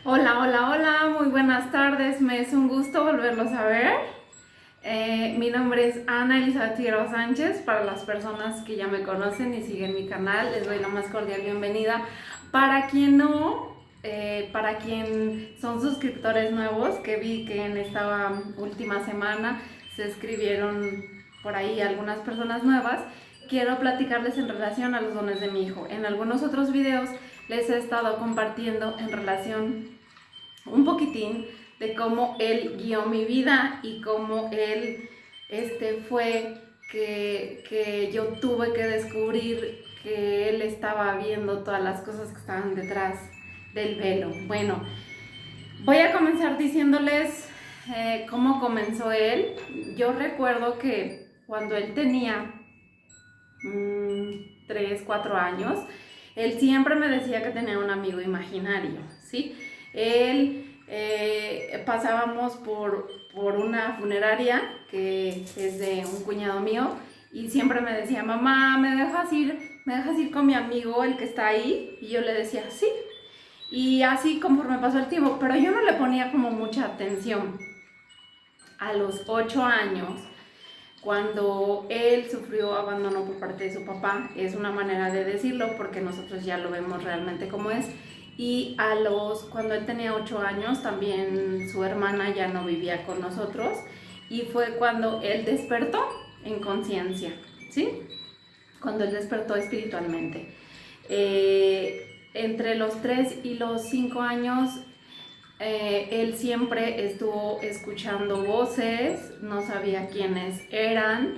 Hola, hola, hola, muy buenas tardes, me es un gusto volverlos a ver. Mi nombre es Ana Elizabeth Figueroa Sánchez, para las personas que ya me conocen y siguen mi canal, les doy la más cordial bienvenida. Para quien no, para quien son suscriptores nuevos, que vi que en esta última semana se escribieron por ahí algunas personas nuevas, quiero platicarles en relación a los dones de mi hijo. En algunos otros videos les he estado compartiendo en relación un poquitín de cómo él guió mi vida y cómo él fue que yo tuve que descubrir que él estaba viendo todas las cosas que estaban detrás del velo. Bueno, voy a comenzar diciéndoles cómo comenzó él. Yo recuerdo que cuando él tenía 3, 4 años, él siempre me decía que tenía un amigo imaginario, ¿sí? Él pasábamos por una funeraria que es de un cuñado mío y siempre me decía, mamá, me dejas ir con mi amigo, el que está ahí? Y yo le decía, sí. Y así conforme pasó el tiempo, pero yo no le ponía como mucha atención. A los 8 años, cuando él sufrió abandono por parte de su papá, es una manera de decirlo porque nosotros ya lo vemos realmente como es. Y cuando él tenía 8 años, también su hermana ya no vivía con nosotros y fue cuando él despertó en conciencia, ¿sí? Cuando él despertó espiritualmente. Entre los 3 y los 5 años él siempre estuvo escuchando voces, no sabía quiénes eran,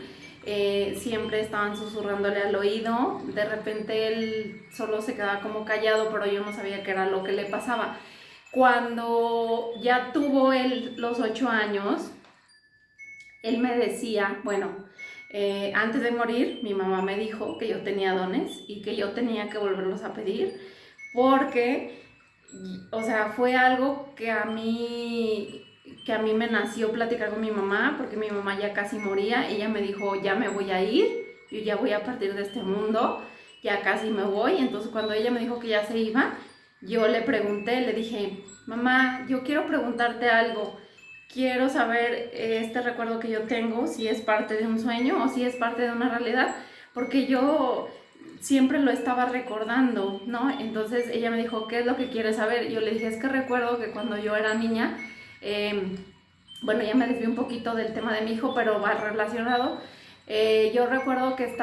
siempre estaban susurrándole al oído, de repente él solo se quedaba como callado, pero yo no sabía qué era lo que le pasaba. Cuando ya tuvo él los 8 años, él me decía, bueno, antes de morir, mi mamá me dijo que yo tenía dones y que yo tenía que volverlos a pedir porque, o sea, fue algo que a mí me nació platicar con mi mamá, porque mi mamá ya casi moría. Ella me dijo, ya me voy a ir, yo ya voy a partir de este mundo, ya casi me voy. Entonces cuando ella me dijo que ya se iba, yo le pregunté, le dije, mamá, yo quiero preguntarte algo. Quiero saber este recuerdo que yo tengo, si es parte de un sueño o si es parte de una realidad, porque yo siempre lo estaba recordando, ¿no? Entonces ella me dijo, ¿qué es lo que quieres saber? Yo le dije, es que recuerdo que cuando yo era niña, bueno, ya me desvié un poquito del tema de mi hijo, pero va relacionado. Yo recuerdo que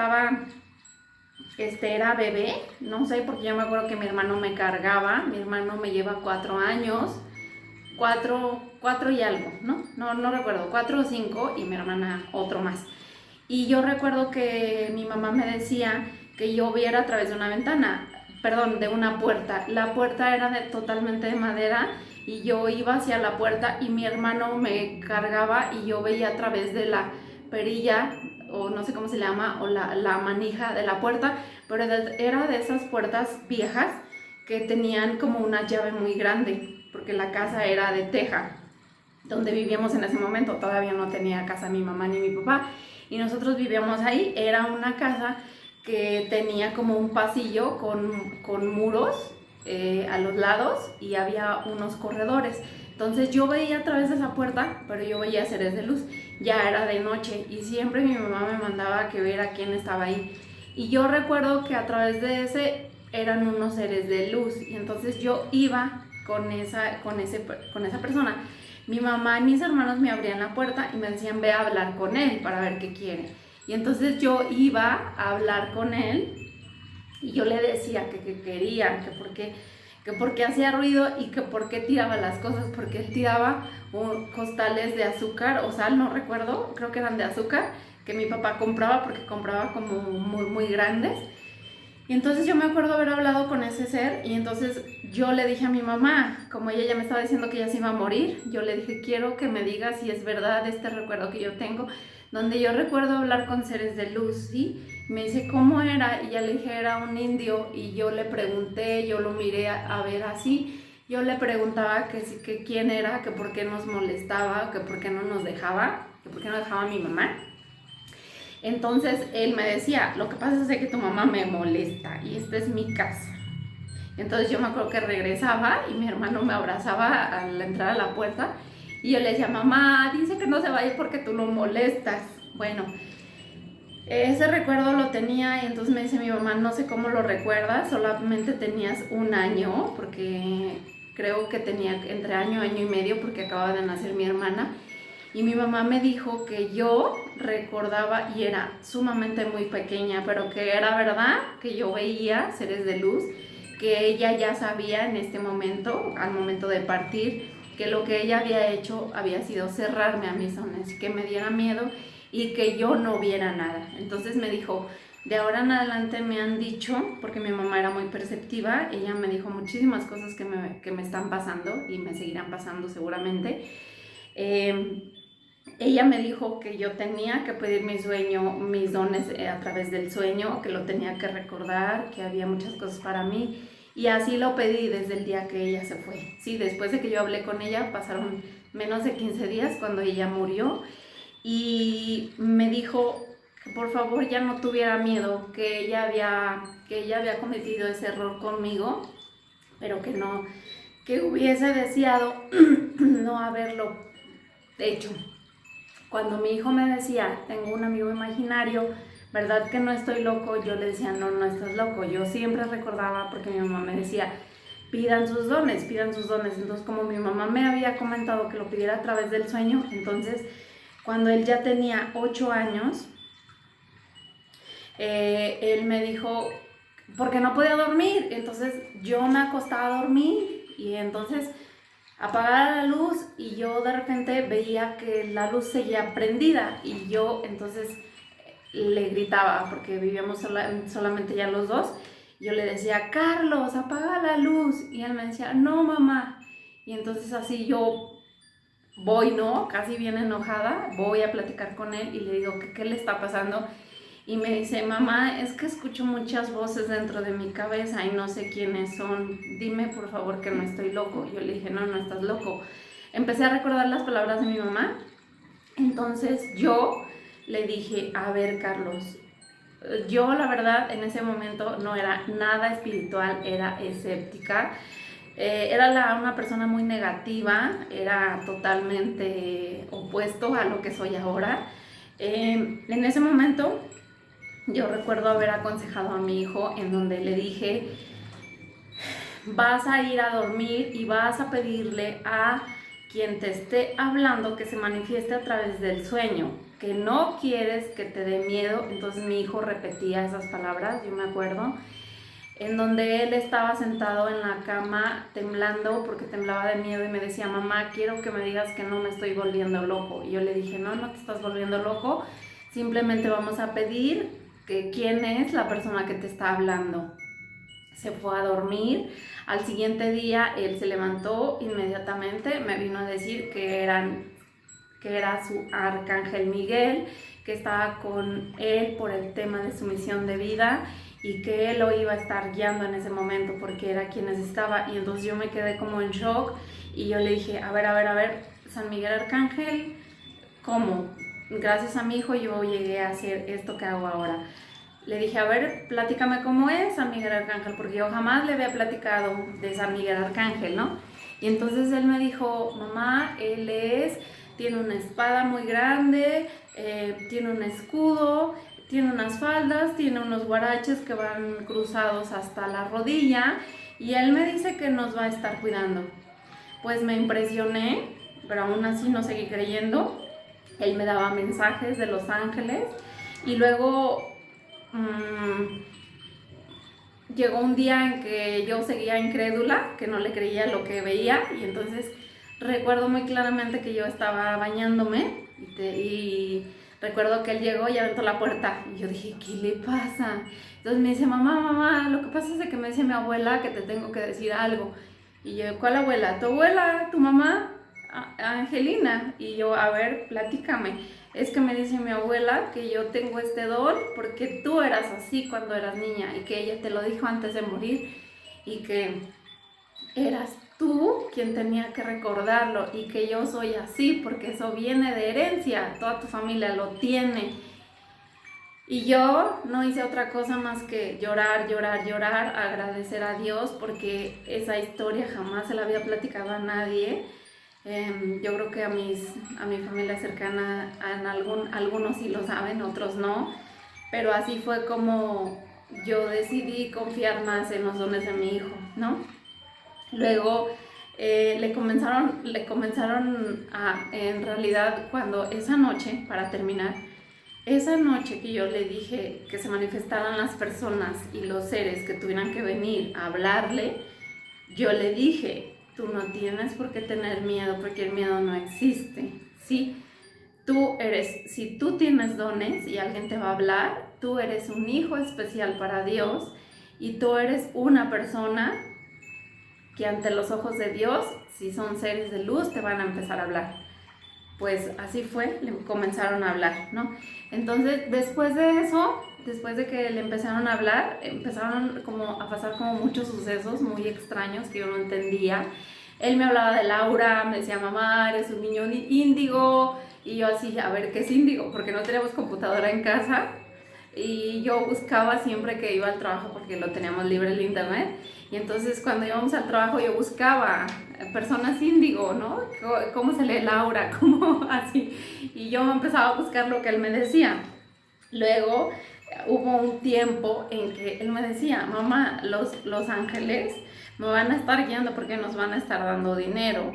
era bebé, no sé, porque yo me acuerdo que mi hermano me cargaba, mi hermano me lleva 4 años, cuatro y algo, ¿no? No recuerdo, 4 o 5 y mi hermana otro más. Y yo recuerdo que mi mamá me decía que yo viera a través de una ventana, perdón, de una puerta. La puerta era totalmente de madera y yo iba hacia la puerta y mi hermano me cargaba y yo veía a través de la perilla, o no sé cómo se llama, o la manija de la puerta, pero era de esas puertas viejas que tenían como una llave muy grande, porque la casa era de teja, donde vivíamos en ese momento. Todavía no tenía casa mi mamá ni mi papá y nosotros vivíamos ahí. Era una casa que tenía como un pasillo con muros a los lados y había unos corredores. Entonces yo veía a través de esa puerta, pero yo veía seres de luz. Ya era de noche y siempre mi mamá me mandaba a que viera quién estaba ahí. Y yo recuerdo que a través de ese eran unos seres de luz y entonces yo iba con esa persona. Mi mamá y mis hermanos me abrían la puerta y me decían, ve a hablar con él para ver qué quiere. Y entonces yo iba a hablar con él y yo le decía que quería, que por qué hacía ruido y que por qué tiraba las cosas, porque él tiraba costales de azúcar o sal, no recuerdo, creo que eran de azúcar, que mi papá compraba porque compraba como muy, muy grandes. Y entonces yo me acuerdo haber hablado con ese ser y entonces yo le dije a mi mamá, como ella ya me estaba diciendo que ella se iba a morir, yo le dije, quiero que me digas si es verdad este recuerdo que yo tengo, donde yo recuerdo hablar con seres de luz, ¿sí? Me dice, ¿cómo era? Y ya le dije, era un indio y yo le pregunté, yo lo miré a ver así, yo le preguntaba que quién era, que por qué nos molestaba, que por qué no nos dejaba, que por qué no dejaba a mi mamá. Entonces él me decía, lo que pasa es que tu mamá me molesta y esta es mi casa. Entonces yo me acuerdo que regresaba y mi hermano me abrazaba al entrar a la puerta y yo le decía, mamá, dice que no se vaya porque tú lo molestas. Bueno, ese recuerdo lo tenía y entonces me dice mi mamá, no sé cómo lo recuerdas, solamente tenías 1 año, porque creo que tenía entre año y medio porque acababa de nacer mi hermana. Y mi mamá me dijo que yo recordaba, y era sumamente muy pequeña, pero que era verdad, que yo veía seres de luz, que ella ya sabía en este momento, al momento de partir, que lo que ella había hecho había sido cerrarme a mis zonas, que me diera miedo y que yo no viera nada. Entonces me dijo, de ahora en adelante me han dicho, porque mi mamá era muy perceptiva, ella me dijo muchísimas cosas que me están pasando y me seguirán pasando seguramente. Ella me dijo que yo tenía que pedir mi sueño, mis dones a través del sueño, que lo tenía que recordar, que había muchas cosas para mí. Y así lo pedí desde el día que ella se fue. Sí, después de que yo hablé con ella, pasaron menos de 15 días cuando ella murió. Y me dijo que por favor ya no tuviera miedo, que ella había cometido ese error conmigo, pero que hubiese deseado no haberlo hecho. Cuando mi hijo me decía, tengo un amigo imaginario, ¿verdad que no estoy loco? Yo le decía, no, no estás loco. Yo siempre recordaba, porque mi mamá me decía, pidan sus dones, pidan sus dones. Entonces, como mi mamá me había comentado que lo pidiera a través del sueño, entonces, cuando él ya tenía 8 años, él me dijo, porque no podía dormir. Entonces, yo me acostaba a dormir y entonces apagaba la luz y yo de repente veía que la luz seguía prendida y yo entonces le gritaba porque vivíamos solamente ya los dos. Yo le decía, Carlos, apaga la luz, y él me decía, no mamá. Y entonces así yo voy, ¿no? Casi bien enojada, voy a platicar con él y le digo, ¿qué le está pasando? Y me dice, mamá, es que escucho muchas voces dentro de mi cabeza y no sé quiénes son. Dime por favor que no estoy loco. Yo le dije, no, no estás loco. Empecé a recordar las palabras de mi mamá. Entonces yo le dije, a ver, Carlos, yo la verdad en ese momento no era nada espiritual, era escéptica. Era una persona muy negativa, era totalmente opuesto a lo que soy ahora. En ese momento yo recuerdo haber aconsejado a mi hijo en donde le dije, vas a ir a dormir y vas a pedirle a quien te esté hablando que se manifieste a través del sueño, que no quieres que te dé miedo. Entonces mi hijo repetía esas palabras, yo me acuerdo, en donde él estaba sentado en la cama temblando porque temblaba de miedo y me decía, mamá, quiero que me digas que no me estoy volviendo loco. Y yo le dije, no, no te estás volviendo loco, simplemente vamos a pedir que quién es la persona que te está hablando. Se fue a dormir. Al siguiente día él se levantó inmediatamente, me vino a decir que era su arcángel Miguel, que estaba con él por el tema de su misión de vida y que él lo iba a estar guiando en ese momento porque era quien necesitaba. Y entonces yo me quedé como en shock y yo le dije, a ver, San Miguel Arcángel, ¿cómo? Gracias a mi hijo yo llegué a hacer esto que hago ahora. Le dije, a ver, platícame cómo es San Miguel Arcángel, porque yo jamás le había platicado de San Miguel Arcángel, ¿no? Y entonces él me dijo, mamá, tiene una espada muy grande, tiene un escudo, tiene unas faldas, tiene unos guaraches que van cruzados hasta la rodilla, y él me dice que nos va a estar cuidando. Pues me impresioné, pero aún así no seguí creyendo. Él me daba mensajes de los ángeles y luego llegó un día en que yo seguía incrédula, que no le creía lo que veía, y entonces recuerdo muy claramente que yo estaba bañándome y recuerdo que él llegó y aventó la puerta y yo dije, ¿qué le pasa? Entonces me dice, mamá, lo que pasa es que me dice mi abuela que te tengo que decir algo. Y yo, ¿cuál abuela? ¿Tu abuela? ¿Tu mamá? Angelina. Y yo, a ver, platícame. Es que me dice mi abuela que yo tengo este don porque tú eras así cuando eras niña y que ella te lo dijo antes de morir y que eras tú quien tenía que recordarlo y que yo soy así porque eso viene de herencia, toda tu familia lo tiene. Y yo no hice otra cosa más que llorar, llorar, llorar, agradecer a Dios porque esa historia jamás se la había platicado a nadie. Yo creo que a mi familia cercana, algunos sí lo saben, otros no, pero así fue como yo decidí confiar más en los dones de mi hijo, ¿no? Luego le comenzaron a, en realidad, cuando esa noche, para terminar, esa noche que yo le dije que se manifestaran las personas y los seres que tuvieran que venir a hablarle, yo le dije, tú no tienes por qué tener miedo porque el miedo no existe, ¿sí? Si tú tienes dones y alguien te va a hablar, tú eres un hijo especial para Dios y tú eres una persona que ante los ojos de Dios, si son seres de luz, te van a empezar a hablar. Pues así fue, le comenzaron a hablar, ¿no? Entonces, después de eso, después de que le empezaron a hablar, empezaron como a pasar como muchos sucesos muy extraños que yo no entendía. Él me hablaba de Laura, me decía, mamá, eres un niño índigo, y yo así, a ver, ¿qué es índigo? Porque no tenemos computadora en casa, y yo buscaba siempre que iba al trabajo, porque lo teníamos libre el internet, y entonces cuando íbamos al trabajo yo buscaba personas índigo, ¿no? ¿Cómo se lee Laura? ¿Cómo así? Y yo empezaba a buscar lo que él me decía. Luego hubo un tiempo en que él me decía, mamá, los ángeles me van a estar guiando porque nos van a estar dando dinero.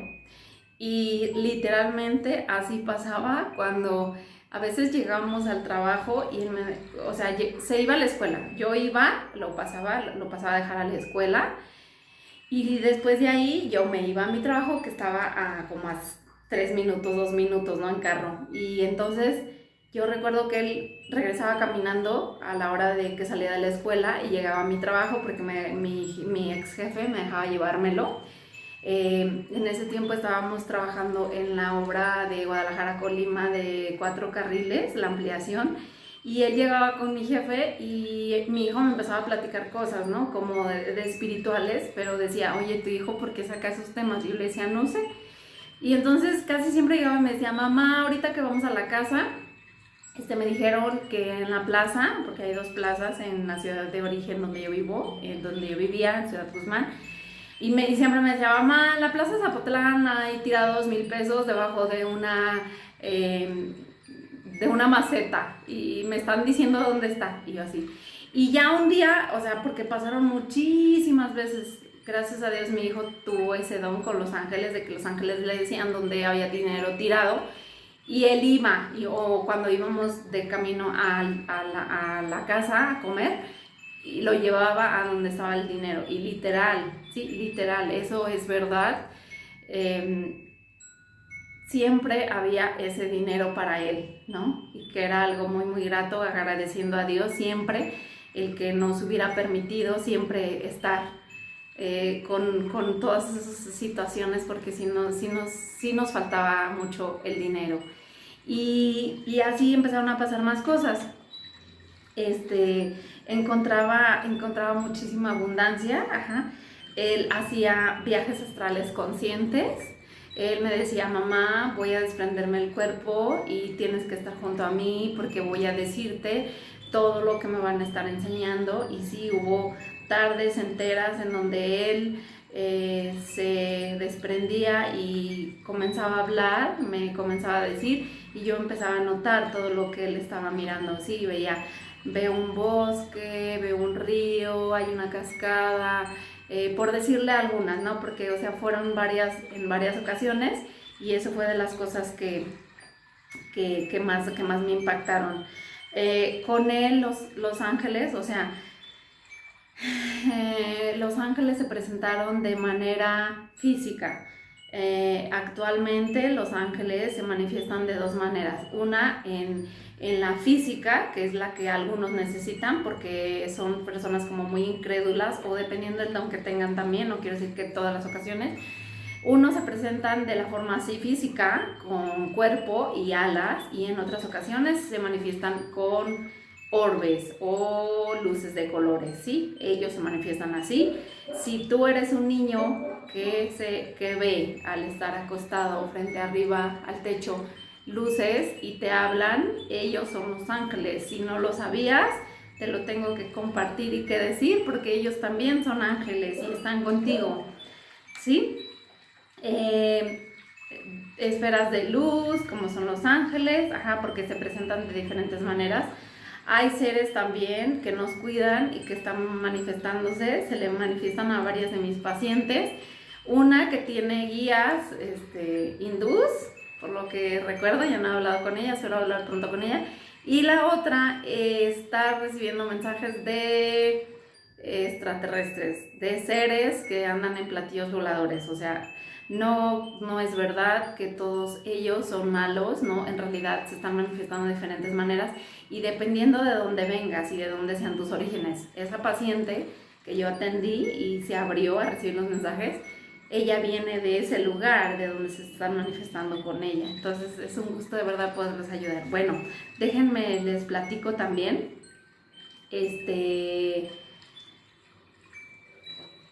Y literalmente así pasaba cuando a veces llegábamos al trabajo y él o sea, se iba a la escuela. Yo iba, lo pasaba a dejar a la escuela y después de ahí yo me iba a mi trabajo que estaba a como a 3 minutos, 2 minutos, ¿no? En carro. Y entonces yo recuerdo que él regresaba caminando a la hora de que salía de la escuela y llegaba a mi trabajo porque mi ex jefe me dejaba llevármelo. En ese tiempo estábamos trabajando en la obra de Guadalajara Colima de 4 carriles, la ampliación, y él llegaba con mi jefe y mi hijo me empezaba a platicar cosas, ¿no? Como de espirituales, pero decía, oye, tu hijo, ¿por qué saca esos temas? Y yo le decía, no sé. Y entonces casi siempre llegaba y me decía, mamá, ahorita que vamos a la casa, me dijeron que en la plaza, porque hay 2 plazas en la ciudad de origen donde yo vivo, donde yo vivía, en Ciudad Guzmán, y siempre me decía, mamá, en la plaza Zapotlán hay tirados 1,000 pesos debajo de una maceta y me están diciendo dónde está. Y yo así. Y ya un día, o sea, porque pasaron muchísimas veces, gracias a Dios mi hijo tuvo ese don con los ángeles, de que los ángeles le decían dónde había dinero tirado. Y él iba, o cuando íbamos de camino a la casa a comer, y lo llevaba a donde estaba el dinero. Y literal, sí, literal, eso es verdad. Siempre había ese dinero para él, ¿no? Y que era algo muy, muy grato, agradeciendo a Dios siempre el que nos hubiera permitido siempre estar con todas esas situaciones, porque sí nos faltaba mucho el dinero. Y así empezaron a pasar más cosas. Encontraba muchísima abundancia, ajá. Él hacía viajes astrales conscientes. Él me decía, mamá, voy a desprenderme el cuerpo y tienes que estar junto a mí porque voy a decirte todo lo que me van a estar enseñando. Y sí, hubo tardes enteras en donde él se desprendía y comenzaba a hablar, me comenzaba a decir, y yo empezaba a notar todo lo que él estaba mirando. Sí, veo un bosque, veo un río, hay una cascada, por decirle algunas, ¿no? Porque, o sea, fueron en varias ocasiones, y eso fue de las cosas que más me impactaron. Con él, los ángeles, o sea, los ángeles se presentaron de manera física. Actualmente los ángeles se manifiestan de 2 maneras. Una en la física, que es la que algunos necesitan porque son personas como muy incrédulas, o dependiendo del don que tengan también, no quiero decir que todas las ocasiones. Unos se presentan de la forma así física, con cuerpo y alas, y en otras ocasiones se manifiestan con orbes o luces de colores, ¿sí? Ellos se manifiestan así. Si tú eres un niño que ve al estar acostado frente arriba al techo luces y te hablan, ellos son los ángeles. Si no lo sabías, te lo tengo que compartir y que decir, porque ellos también son ángeles y están contigo, ¿sí? Esferas de luz, como son los ángeles, porque se presentan de diferentes maneras. Hay seres también que nos cuidan y que están manifestándose, se le manifiestan a varias de mis pacientes. Una que tiene guías hindús, por lo que recuerdo, ya no he hablado con ella, espero hablar pronto con ella. Y la otra está recibiendo mensajes de extraterrestres, de seres que andan en platillos voladores. O sea, no es verdad que todos ellos son malos, ¿no? En realidad se están manifestando de diferentes maneras y dependiendo de dónde vengas y de dónde sean tus orígenes. Esa paciente que yo atendí y se abrió a recibir los mensajes, ella viene de ese lugar de donde se están manifestando con ella. Entonces es un gusto de verdad poderles ayudar. Bueno, déjenme les platico también.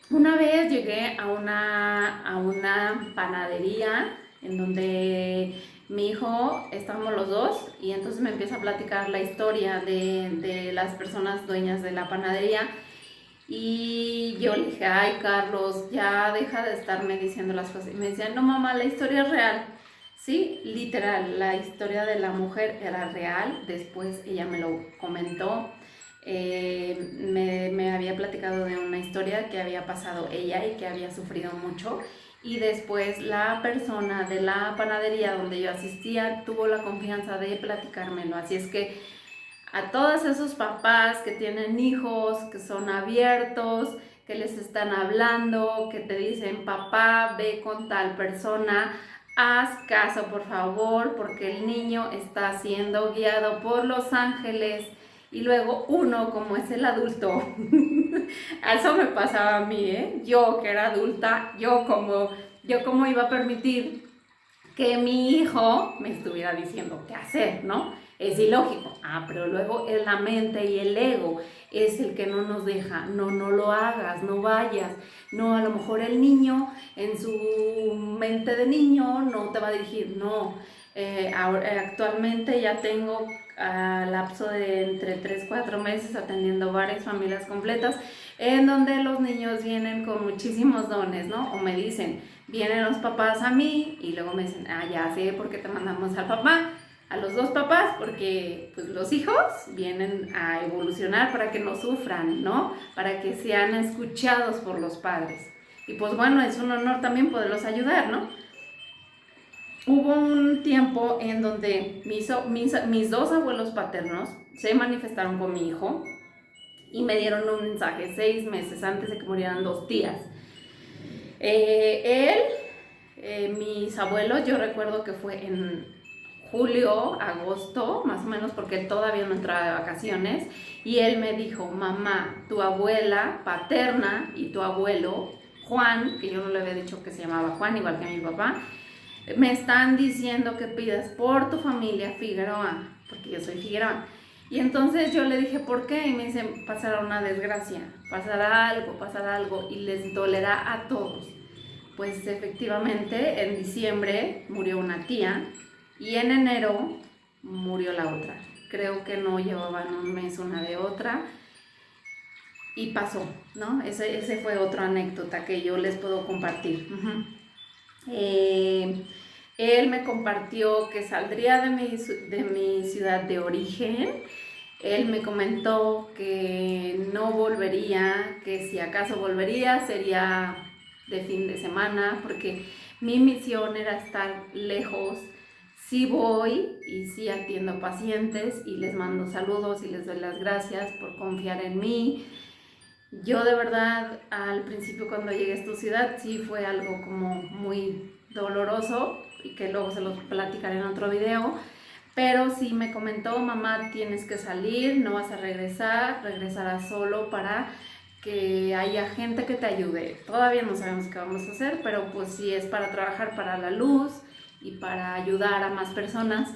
Una vez llegué a una panadería en donde mi hijo, estábamos los dos, y entonces me empieza a platicar la historia de las personas dueñas de la panadería. Y yo le dije, ay Carlos, ya deja de estarme diciendo las cosas. Y me decía, no mamá, la historia es real. Sí, literal, la historia de la mujer era real. Después ella me lo comentó. Me había platicado de una historia que había pasado ella y que había sufrido mucho. Y después la persona de la panadería donde yo asistía tuvo la confianza de platicármelo. Así es que a todos esos papás que tienen hijos, que son abiertos, que les están hablando, que te dicen, papá, ve con tal persona, haz caso por favor, porque el niño está siendo guiado por los ángeles. Y luego uno, como es el adulto, eso me pasaba a mí, yo que era adulta, yo como iba a permitir que mi hijo me estuviera diciendo qué hacer, ¿no? Es ilógico. Pero luego es la mente y el ego es el que no nos deja. No lo hagas, no vayas. No, a lo mejor el niño en su mente de niño no te va a dirigir. No, actualmente ya tengo lapso de entre 3-4 meses atendiendo varias familias completas en donde los niños vienen con muchísimos dones, ¿no? O me dicen, vienen los papás a mí y luego me dicen, ya sé por qué te mandamos al papá, a los dos papás, porque pues los hijos vienen a evolucionar para que no sufran, ¿no? Para que sean escuchados por los padres. Y pues bueno, es un honor también poderlos ayudar, ¿no? Hubo un tiempo en donde mis dos abuelos paternos se manifestaron con mi hijo y me dieron un mensaje 6 meses antes de que murieran 2 tías. Mis abuelos, yo recuerdo que fue en julio, agosto, más o menos, porque él todavía no entraba de vacaciones, y él me dijo, mamá, tu abuela paterna y tu abuelo Juan, que yo no le había dicho que se llamaba Juan, igual que mi papá, me están diciendo que pidas por tu familia Figueroa, porque yo soy Figueroa. Y entonces yo le dije, ¿por qué? Y me dicen, pasará una desgracia, pasará algo y les dolerá a todos. Pues efectivamente, en diciembre murió una tía y en enero murió la otra. Creo que no llevaban un mes una de otra y pasó, ¿no? Ese fue otra anécdota que yo les puedo compartir. Él me compartió que saldría de mi ciudad de origen. Él me comentó que no volvería, que si acaso volvería sería de fin de semana, porque mi misión era estar lejos. Sí voy y sí atiendo pacientes y les mando saludos y les doy las gracias por confiar en mí. Yo de verdad al principio cuando llegué a esta ciudad sí fue algo como muy doloroso y que luego se los platicaré en otro video, pero sí me comentó, mamá, tienes que salir, no vas a regresar, regresarás solo para que haya gente que te ayude. Todavía no sabemos qué vamos a hacer, pero pues sí es para trabajar para la luz y para ayudar a más personas.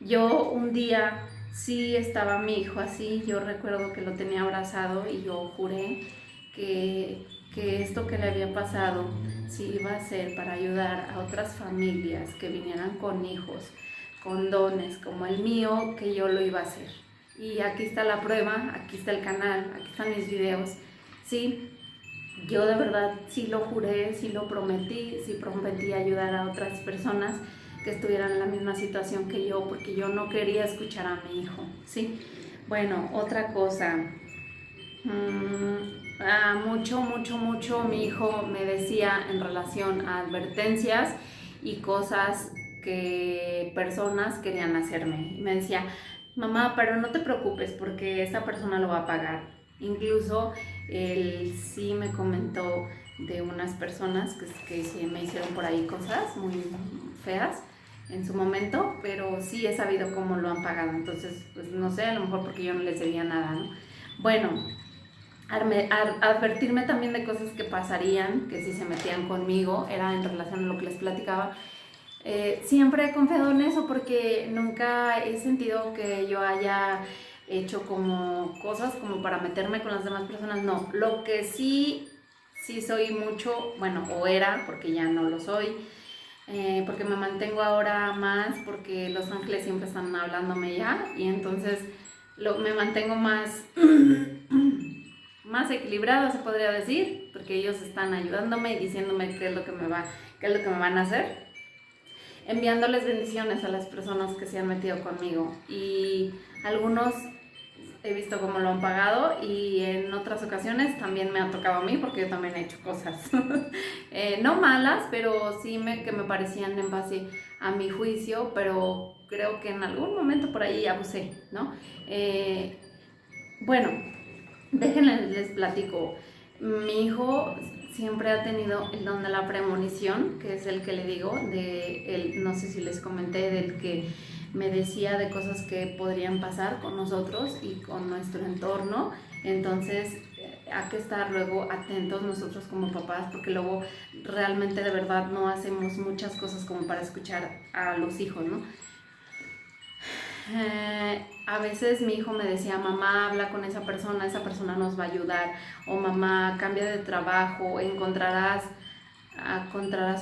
Yo un día sí estaba mi hijo así, yo recuerdo que lo tenía abrazado y yo juré que esto que le había pasado sí iba a ser para ayudar a otras familias que vinieran con hijos, con dones como el mío, que yo lo iba a hacer. Y aquí está la prueba, aquí está el canal, aquí están mis videos, ¿sí? Yo de verdad sí lo juré, sí lo prometí, sí prometí ayudar a otras personas que estuvieran en la misma situación que yo, porque yo no quería escuchar a mi hijo, ¿sí? Bueno, otra cosa, mucho mi hijo me decía en relación a advertencias y cosas que personas querían hacerme. Y me decía, mamá, pero no te preocupes porque esta persona lo va a pagar. Incluso él sí me comentó de unas personas que sí me hicieron por ahí cosas muy feas en su momento, pero sí he sabido cómo lo han pagado. Entonces, pues no sé, a lo mejor porque yo no les debía nada, ¿no? Bueno, advertirme también de cosas que pasarían, que si se metían conmigo, era en relación a lo que les platicaba. Siempre he confiado en eso porque nunca he sentido que yo haya hecho como cosas como para meterme con las demás personas, no. Lo que sí soy mucho, bueno, o era, porque ya no lo soy, porque me mantengo ahora más, porque los ángeles siempre están hablándome ya, y entonces me mantengo más más equilibrado, se podría decir, porque ellos están ayudándome y diciéndome qué es lo que me van a hacer, enviándoles bendiciones a las personas que se han metido conmigo, y algunos he visto cómo lo han pagado, y en otras ocasiones también me ha tocado a mí, porque yo también he hecho cosas no malas, pero sí que me parecían en base a mi juicio, pero creo que en algún momento por ahí abusé, ¿no? Bueno, déjenles, les platico. Mi hijo siempre ha tenido el don de la premonición, que es el que le digo, no sé si les comenté, del que me decía de cosas que podrían pasar con nosotros y con nuestro entorno. Entonces, hay que estar luego atentos nosotros como papás, porque luego realmente de verdad no hacemos muchas cosas como para escuchar a los hijos, ¿no? A veces mi hijo me decía, mamá, habla con esa persona nos va a ayudar, o mamá, cambia de trabajo, encontrarás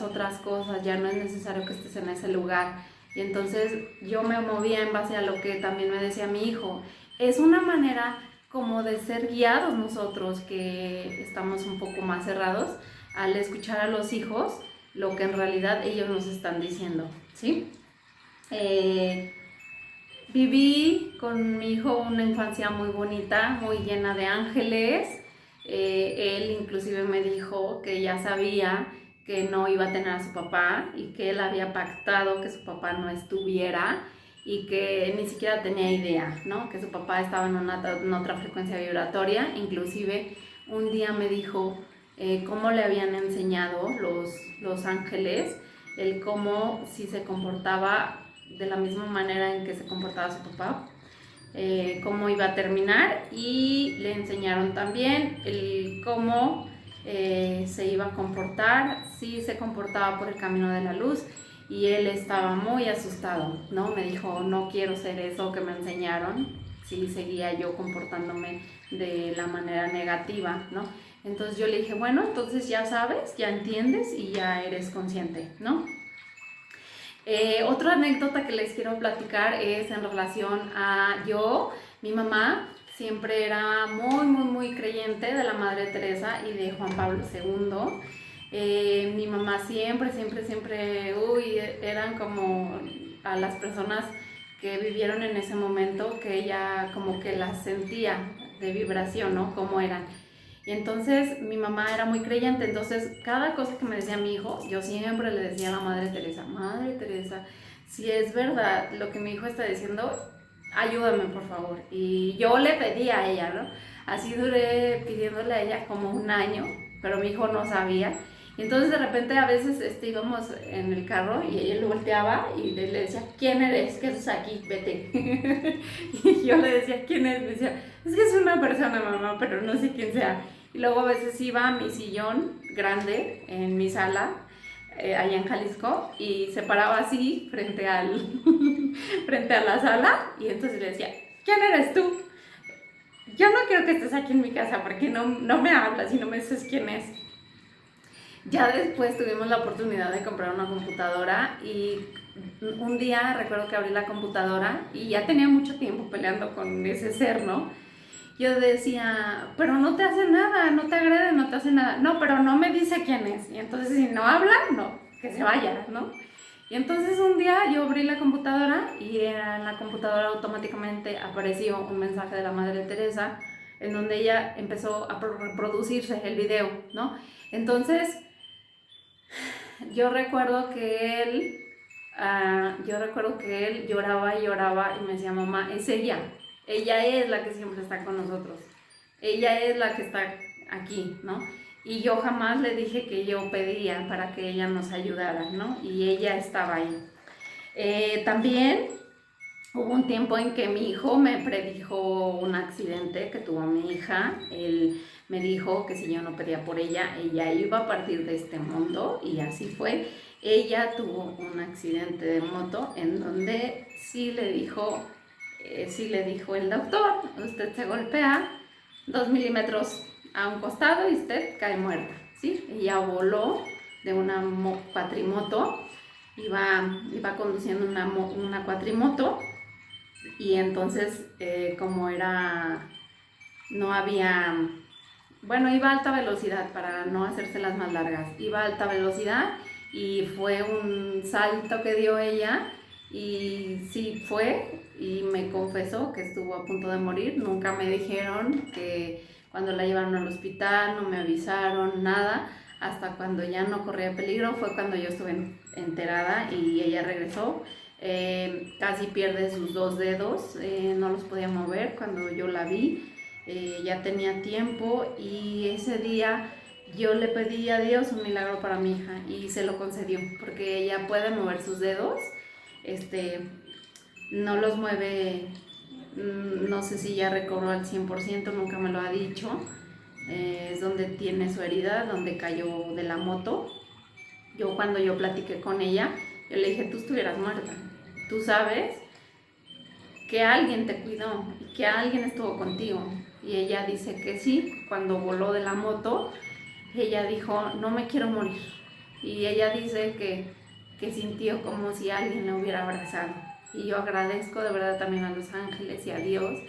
otras cosas, ya no es necesario que estés en ese lugar. Y entonces yo me movía en base a lo que también me decía mi hijo. Es una manera como de ser guiados nosotros, que estamos un poco más cerrados, al escuchar a los hijos lo que en realidad ellos nos están diciendo, ¿sí? Viví con mi hijo una infancia muy bonita, muy llena de ángeles. Él inclusive me dijo que ya sabía que no iba a tener a su papá, y que él había pactado que su papá no estuviera, y que ni siquiera tenía idea, ¿no? Que su papá estaba en otra frecuencia vibratoria. Inclusive un día me dijo cómo le habían enseñado los ángeles, el cómo, si se comportaba de la misma manera en que se comportaba su papá, cómo iba a terminar, y le enseñaron también el cómo se iba a comportar si se comportaba por el camino de la luz. Y él estaba muy asustado, ¿no? Me dijo, no quiero ser eso que me enseñaron si seguía yo comportándome de la manera negativa, ¿no? Entonces yo le dije, bueno, entonces ya sabes, ya entiendes y ya eres consciente, ¿no? Otra anécdota que les quiero platicar es en relación a mi mamá siempre era muy creyente de la Madre Teresa y de Juan Pablo II. Mi mamá siempre, eran como a las personas que vivieron en ese momento, que ella como que las sentía de vibración, ¿no? Cómo eran. Y entonces mi mamá era muy creyente, entonces cada cosa que me decía mi hijo, yo siempre le decía a la Madre Teresa, si es verdad lo que mi hijo está diciendo, ayúdame por favor. Y yo le pedí a ella, ¿no? Así duré pidiéndole a ella como un año, pero mi hijo no sabía. Y entonces de repente a veces íbamos en el carro y ella lo volteaba y le decía, ¿quién eres? ¿Qué haces aquí? Vete. Y yo le decía, ¿quién es? Me decía, es que es una persona, mamá, pero no sé quién sea. Y luego a veces iba a mi sillón grande en mi sala, allá en Jalisco, y se paraba así frente a la sala, y entonces le decía, ¿quién eres tú? Yo no quiero que estés aquí en mi casa porque no me hablas y no me dices quién es. Ya después tuvimos la oportunidad de comprar una computadora y un día recuerdo que abrí la computadora y ya tenía mucho tiempo peleando con ese ser, ¿no? Yo decía, pero no te hace nada, no te agrede, no te hace nada. No, pero no me dice quién es. Y entonces si no habla, no, que se vaya, ¿no? Y entonces un día yo abrí la computadora y en la computadora automáticamente apareció un mensaje de la Madre Teresa en donde ella empezó a reproducirse el video, ¿no? Entonces yo recuerdo que él lloraba y lloraba y me decía, mamá, es ella es la que siempre está con nosotros, ella es la que está aquí, ¿no? Y yo jamás le dije que yo pedía para que ella nos ayudara, ¿no? Y ella estaba ahí. También hubo un tiempo en que mi hijo me predijo un accidente que tuvo mi hija. Él me dijo que si yo no pedía por ella, ella iba a partir de este mundo y así fue. Ella tuvo un accidente de moto en donde sí le dijo el doctor, usted se golpea 2 milímetros a un costado y usted cae muerta, ¿sí? Ella voló de una cuatrimoto, iba conduciendo una cuatrimoto y entonces como era, no había, bueno, iba a alta velocidad para no hacérselas más largas, iba a alta velocidad y fue un salto que dio ella y sí fue y me confesó que estuvo a punto de morir. Nunca me dijeron que cuando la llevaron al hospital, no me avisaron nada, hasta cuando ya no corría peligro fue cuando yo estuve enterada y ella regresó. Casi pierde sus 2 dedos, no los podía mover cuando yo la vi. Ya tenía tiempo y ese día yo le pedí a Dios un milagro para mi hija y se lo concedió porque ella puede mover sus dedos, no los mueve, no sé si ya recobró al 100%, nunca me lo ha dicho. Es donde tiene su herida, donde cayó de la moto. Cuando yo platiqué con ella, yo le dije, tú estuvieras muerta, tú sabes que alguien te cuidó y que alguien estuvo contigo. Y ella dice que sí, cuando voló de la moto, ella dijo, no me quiero morir. Y ella dice que sintió como si alguien la hubiera abrazado. Y yo agradezco de verdad también a los ángeles y a Dios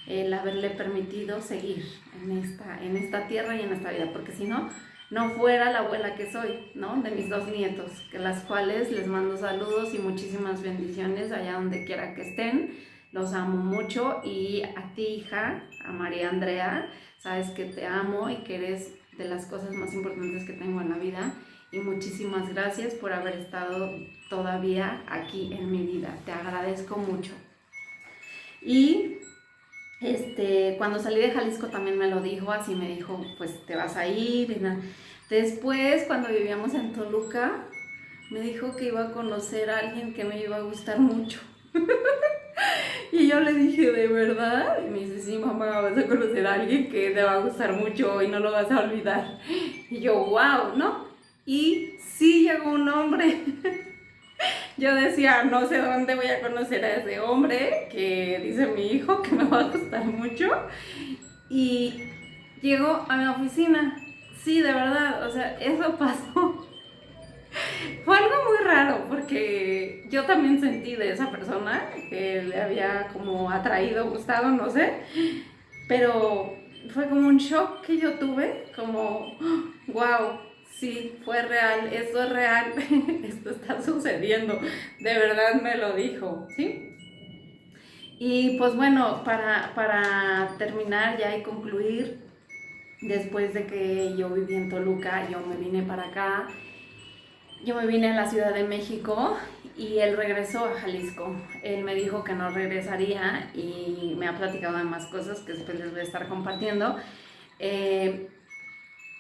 el haberle permitido seguir en esta tierra y en esta vida, porque si no, no fuera la abuela que soy, ¿no? De mis 2 nietos, que las cuales les mando saludos y muchísimas bendiciones allá donde quiera que estén. Los amo mucho y a ti, hija, a María Andrea, sabes que te amo y que eres de las cosas más importantes que tengo en la vida y muchísimas gracias por haber estado todavía aquí en mi vida. Te agradezco mucho. Y cuando salí de Jalisco también me lo dijo, así me dijo, pues te vas a ir. Después, cuando vivíamos en Toluca, me dijo que iba a conocer a alguien que me iba a gustar mucho. Y yo le dije, ¿de verdad? Y me dice, sí, mamá, vas a conocer a alguien que te va a gustar mucho y no lo vas a olvidar. Y yo, wow, ¿no? Y sí llegó un hombre. Yo decía, no sé dónde voy a conocer a ese hombre que dice mi hijo que me va a gustar mucho. Y llegó a mi oficina. Sí, de verdad, o sea, eso pasó. Fue algo muy raro porque yo también sentí de esa persona que le había como atraído, gustado, no sé. Pero fue como un shock que yo tuve, como, wow, sí, fue real, esto es real, esto está sucediendo, de verdad me lo dijo, ¿sí? Y pues bueno, para terminar ya y concluir, después de que yo viví en Toluca, yo me vine para acá, yo me vine a la Ciudad de México y él regresó a Jalisco. Él me dijo que no regresaría y me ha platicado de más cosas que después les voy a estar compartiendo. Él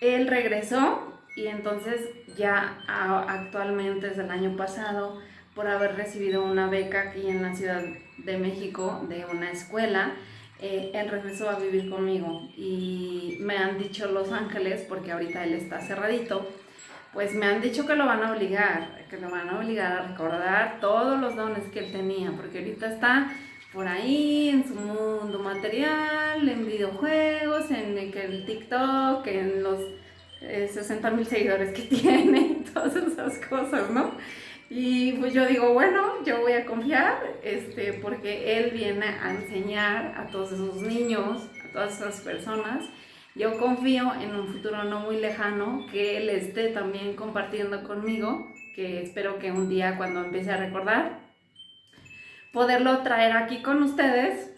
regresó y entonces ya actualmente desde el año pasado, por haber recibido una beca aquí en la Ciudad de México de una escuela, él regresó a vivir conmigo y me han dicho Los Ángeles, porque ahorita él está cerradito, pues me han dicho que lo van a obligar a recordar todos los dones que él tenía, porque ahorita está por ahí en su mundo material, en videojuegos, en el TikTok, en los 60,000 seguidores que tiene, todas esas cosas, ¿no? Y pues yo digo, bueno, yo voy a confiar, porque él viene a enseñar a todos esos niños, a todas esas personas. Yo confío en un futuro no muy lejano que él esté también compartiendo conmigo, que espero que un día cuando empiece a recordar, poderlo traer aquí con ustedes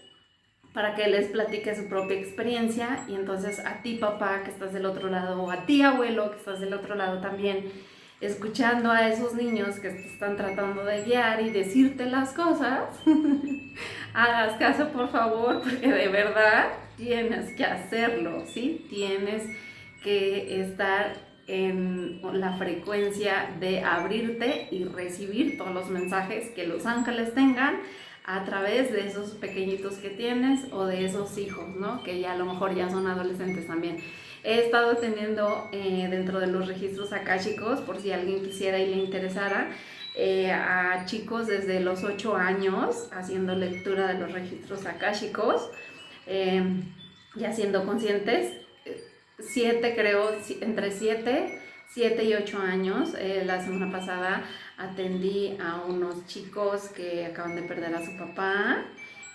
para que les platique su propia experiencia. Y entonces a ti, papá, que estás del otro lado, o a ti, abuelo, que estás del otro lado también, escuchando a esos niños que te están tratando de guiar y decirte las cosas, hagas caso, por favor, porque de verdad tienes que hacerlo, ¿sí? Tienes que estar en la frecuencia de abrirte y recibir todos los mensajes que los ángeles tengan a través de esos pequeñitos que tienes o de esos hijos, ¿no? Que ya a lo mejor ya son adolescentes también. He estado teniendo dentro de los registros akáshicos, por si alguien quisiera y le interesara, a chicos desde los 8 años haciendo lectura de los registros akáshicos, ya siendo conscientes, 7 creo, entre 7 y 8 años. La semana pasada atendí a unos chicos que acaban de perder a su papá,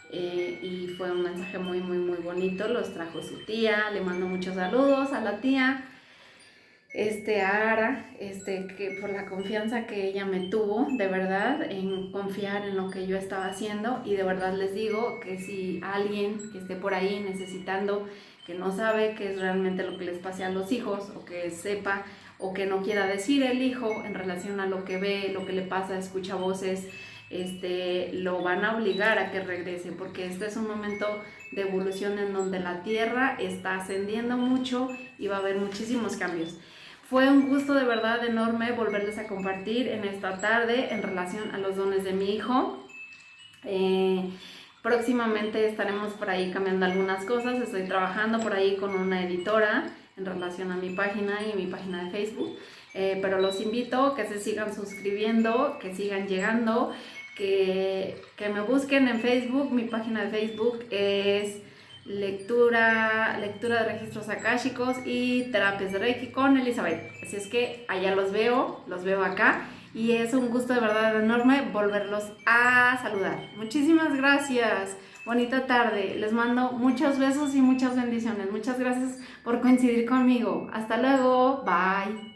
y fue un mensaje muy bonito. Los trajo su tía, le mando muchos saludos a la tía, a Ara, que por la confianza que ella me tuvo, de verdad, en confiar en lo que yo estaba haciendo. Y de verdad les digo que si alguien que esté por ahí necesitando, que no sabe qué es realmente lo que les pase a los hijos, o que sepa o que no quiera decir el hijo en relación a lo que ve, lo que le pasa, escucha voces, lo van a obligar a que regrese, porque este es un momento de evolución en donde la Tierra está ascendiendo mucho y va a haber muchísimos cambios. Fue un gusto de verdad enorme volverles a compartir en esta tarde en relación a los dones de mi hijo. Próximamente estaremos por ahí cambiando algunas cosas. Estoy trabajando por ahí con una editora en relación a mi página y mi página de Facebook. Pero los invito a que se sigan suscribiendo, que sigan llegando, que me busquen en Facebook. Mi página de Facebook es lectura de registros akáshicos y terapias de Reiki con Elizabeth. Así es que allá los veo acá. Y es un gusto de verdad enorme volverlos a saludar. Muchísimas gracias. Bonita tarde. Les mando muchos besos y muchas bendiciones. Muchas gracias por coincidir conmigo. Hasta luego. Bye.